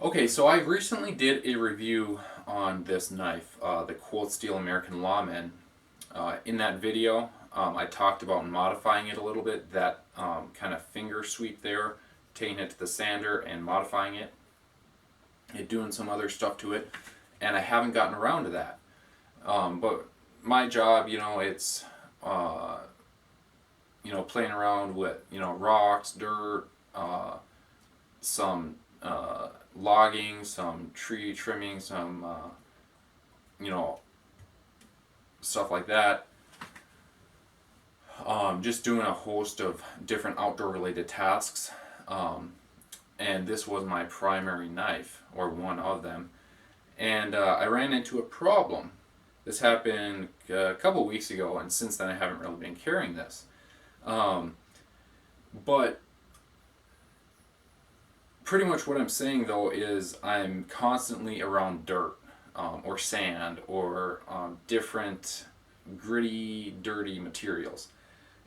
Okay, so I recently did a review on this knife, the coldsteel American lawman. In that video, I talked about modifying it a little bit, that kind of finger sweep there, taking it to the sander and modifying it, doing some other stuff to it, and I haven't gotten around to that. But my job, it's uh, playing around with rocks, dirt, some logging, some tree trimming, some you know stuff like that. Just doing a host of different outdoor related tasks. Um, and this was my primary knife, or one of them. And I ran into a problem. This happened a couple weeks ago, and since then I haven't really been carrying this. Um, but pretty much what I'm saying though is I'm constantly around dirt, or sand, or different gritty, dirty materials.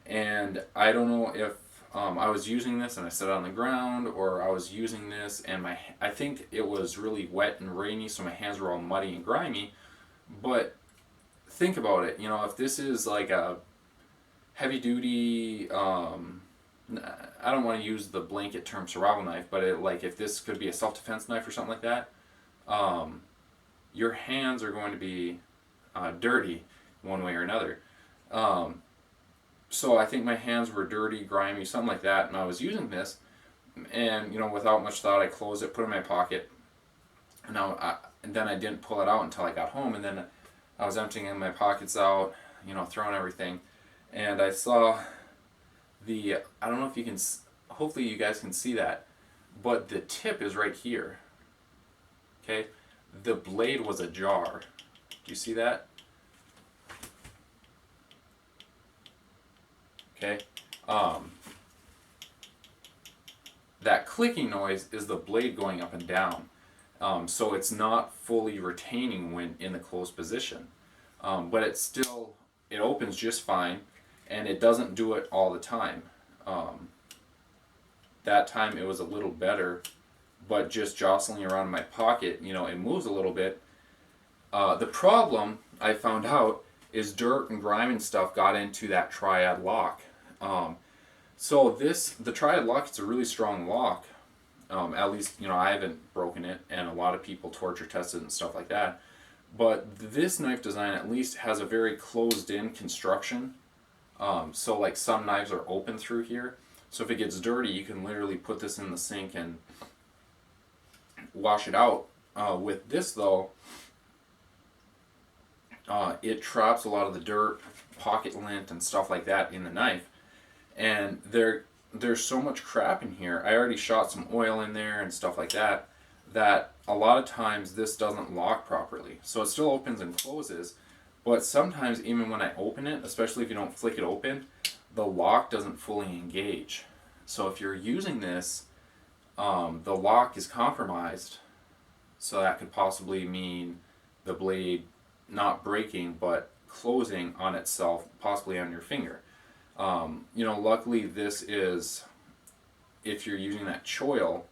And I don't know if I was using this and I set it on the ground, or I was using this and I think it was really wet and rainy, so my hands were all muddy and grimy. But think about it, if this is like a heavy duty, I don't want to use the blanket term survival knife, but like if this could be a self defense knife or something like that, um, your hands are going to be dirty one way or another. Um, so I think my hands were dirty, grimy, something like that, and I was using this, and without much thought, I closed it, put it in my pocket, and then I didn't pull it out until I got home, and then I was emptying my pockets out, throwing everything, and I saw I don't know if you can, hopefully you guys can see that, but the tip is right here. Okay, the blade was ajar. Do you see that? Okay. Um, that clicking noise is the blade going up and down. So it's not fully retaining when in the closed position. But it opens just fine, and it doesn't do it all the time. Um, that time it was a little better, but just jostling around in my pocket, it moves a little bit. The problem I found out is dirt and grime and stuff got into that triad lock. Um, the triad lock, it's a really strong lock. At least, I haven't broken it, and a lot of people torture tested and stuff like that. But this knife design at least has a very closed in construction. So like some knives are open through here. So if it gets dirty, you can literally put this in the sink and wash it out. With this though, it traps a lot of the dirt, pocket lint, and stuff like that in the knife. And there's so much crap in here. I already shot some oil in there and stuff like that, that a lot of times this doesn't lock properly. So it still opens and closes, but sometimes even when I open it, especially if you don't flick it open, the lock doesn't fully engage. So if you're using this, the lock is compromised, so that could possibly mean the blade not breaking but closing on itself, possibly on your finger. Luckily this is, if you're using that choil,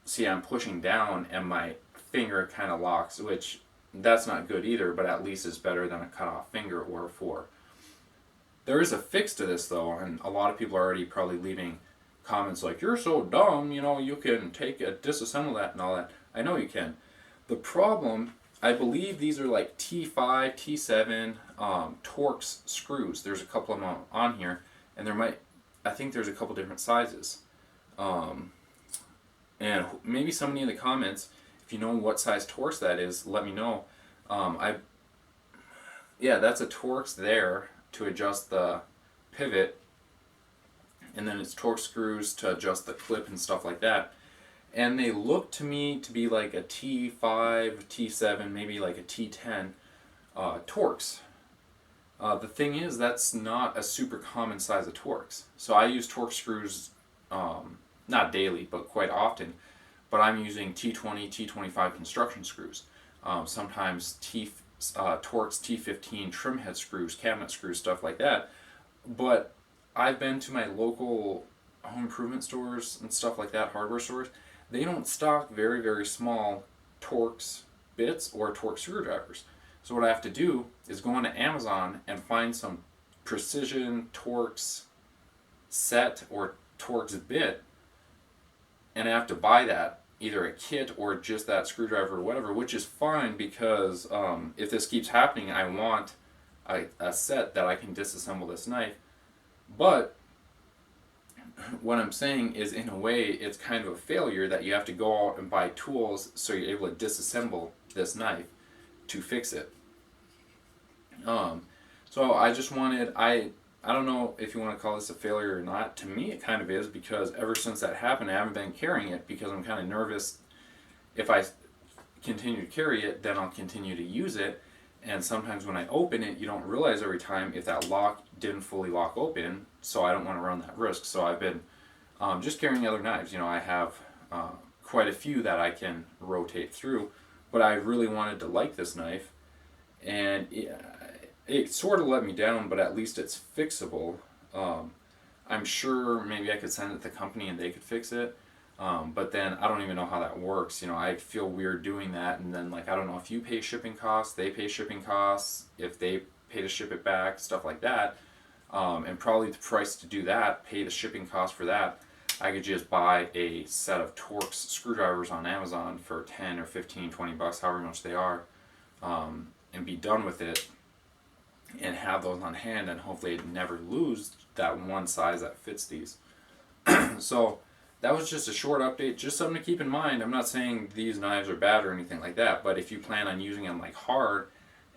see I'm pushing down and my finger kind of locks, which that's not good either, but at least it's better than a cut off finger or a four. There is a fix to this though, and a lot of people are already probably leaving comments like, you're so dumb, you can take a disassemble that and all that. I know you can. The problem, I believe these are like T5, T7 Torx screws. There's a couple of them on here, and I think there's a couple different sizes. Um, and maybe somebody in the comments, if you know what size Torx that is, let me know. I Yeah, that's a Torx there to adjust the pivot, and then it's Torx screws to adjust the clip and stuff like that. And they look to me to be like a T5, T7, maybe like a T10 Torx. The thing is, that's not a super common size of Torx. So I use Torx screws, not daily, but quite often. But I'm using T20, T25 construction screws. Sometimes Torx T15 trim head screws, cabinet screws, stuff like that. But I've been to my local home improvement stores and stuff like that, hardware stores. they don't stock very, very small Torx bits or Torx screwdrivers. So what I have to do is go onto Amazon and find some precision Torx set or Torx bit, and I have to buy that, either a kit or just that screwdriver or whatever, which is fine because if this keeps happening, I want a set that I can disassemble this knife. But what I'm saying is, in a way, it's kind of a failure that you have to go out and buy tools so you're able to disassemble this knife to fix it. So I just wanted, I don't know if you want to call this a failure or not. To me, it kind of is, because ever since that happened, I haven't been carrying it because I'm kind of nervous. If I continue to carry it, then I'll continue to use it. And sometimes when I open it, you don't realize every time if that lock didn't fully lock open. So I don't want to run that risk. So I've been just carrying other knives. You know, I have quite a few that I can rotate through. But I really wanted to like this knife. And it sort of let me down, but at least it's fixable. I'm sure maybe I could send it to the company and they could fix it. But then I don't even know how that works. You know, I feel weird doing that, and then like I don't know if you pay shipping costs, they pay shipping costs, if they pay to ship it back, stuff like that. And probably the price to do that, pay the shipping cost for that. I could just buy a set of Torx screwdrivers on Amazon for 10 or 15, 20 bucks, however much they are, and be done with it, and have those on hand, and hopefully never lose that one size that fits these. So that was just a short update, just something to keep in mind. I'm not saying these knives are bad or anything like that, but if you plan on using them like hard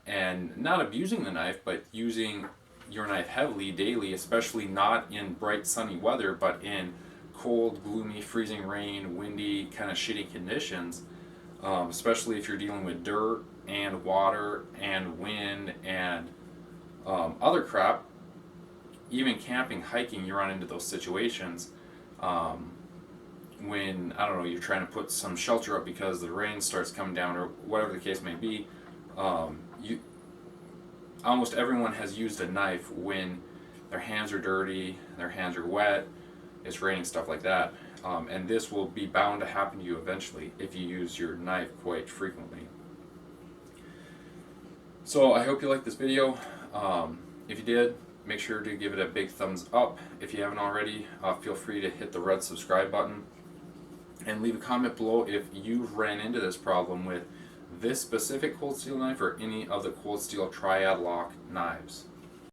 and not abusing the knife, but using your knife heavily daily, especially not in bright sunny weather, but in cold, gloomy, freezing rain, windy, kind of shitty conditions, especially if you're dealing with dirt and water and wind and other crap, even camping, hiking, you run into those situations. When, I don't know, you're trying to put some shelter up because the rain starts coming down or whatever the case may be, almost everyone has used a knife when their hands are dirty, their hands are wet, it's raining, stuff like that. And this will be bound to happen to you eventually if you use your knife quite frequently. So I hope you liked this video. If you did, make sure to give it a big thumbs up. If you haven't already, feel free to hit the red subscribe button. And leave a comment below if you've ran into this problem with this specific cold steel knife or any of the cold steel triad lock knives.